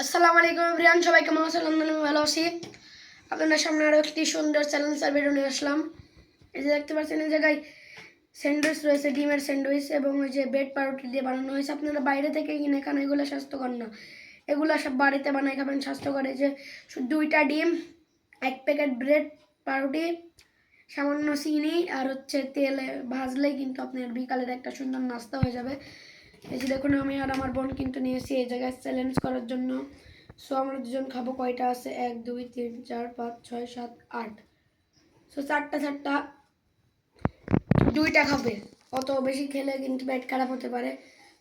আসসালামু আলাইকুম এভরিওয়ান, সবাই কেমন আছেন? আমি ভালো আছি। আপনাদের সামনে আরও একটি সুন্দর চ্যালেঞ্জের ভিডিও নিয়ে আসলাম। এই যে দেখতে পাচ্ছেন, এই জায়গায় স্যান্ডউইচ রয়েছে, ডিমের স্যান্ডউইচ এবং ওই যে ব্রেড পাউরুটি দিয়ে বানানো হয়েছে। আপনারা বাইরে থেকে কিনে খান, এগুলো স্বাস্থ্যকর না। এগুলো সব বাড়িতে বানাই খাবেন, স্বাস্থ্যকর। এই যে 2টা ডিম, 1 প্যাকেট ব্রেড পাউরুটি, সামান্য চিনি আর হচ্ছে তেলে ভাজলেই কিন্তু আপনার বিকালের একটা সুন্দর নাস্তা হয়ে যাবে। এই যে দেখুন, আমি আর আমার বোন কিন্তু নিয়েছি এই জায়গায় চ্যালেঞ্জ করার জন্য। সো আমরা দুজন খাবো। কয়টা আছে? 1 2 3 4 5 6 7 8। সো চারটা 2টা খাবে। অত বেশি খেলে কিন্তু পেট খারাপ হতে পারে।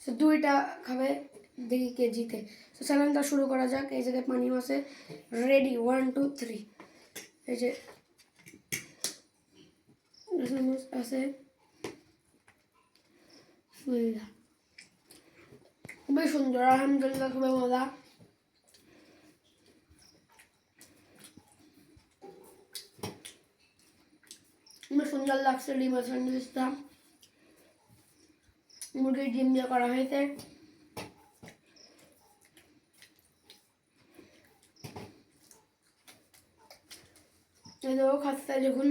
সো 2টা খাবে, দেখি কে জিতে। সো চ্যালেঞ্জটা শুরু করা যাক। এই জায়গায় পানিও আছে। রেডি, 1 2 3। এই যে আছে, খুবই সুন্দর, আলহামদুলিল্লাহ, খুবই মজা। খুবই সুন্দর লাগছে ডিমের স্যান্ডউইচটা। মুরগির ডিম দিয়ে করা হয়েছে। এটাও খাচ্ছে দেখুন।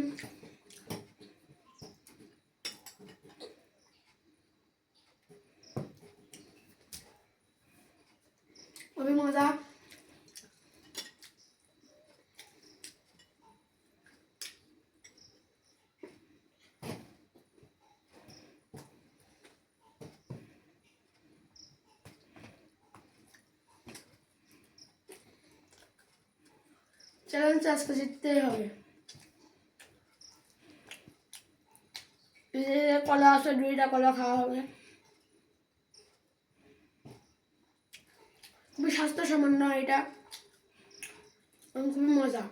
খুবই মজা। চ্যালেঞ্জ আজকে জিততেই হবে। কলা আছে, 2টা কলা খাওয়া হবে। খুবই স্বাস্থ্যসম্মত এটা, খুবই মজা।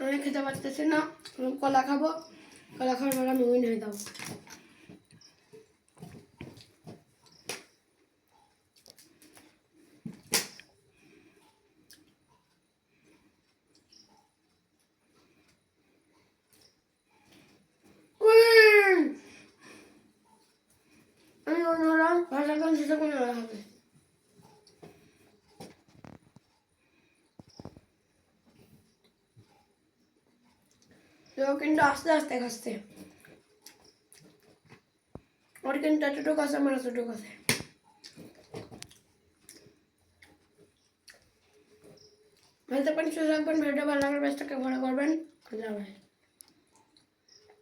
আমি খেতে পারতেছি না, কলা খাবো। কলা খাওয়ার পর আমি উইন হয়ে যাবো। আমি অন্যরা ভাষা গান সেটা কোনো হবে। কিন্তু আস্তে আস্তে খাচ্ছে। ওর কিন্তু এতটুকু আছে, আমার এতটুকু আছে। ভালো থাকবেন, সুস্থ থাকবেন। ভিডিওটা ভালো লাগলে বেশটাকে বড় করবেন। আল্লাহ হাফেজ।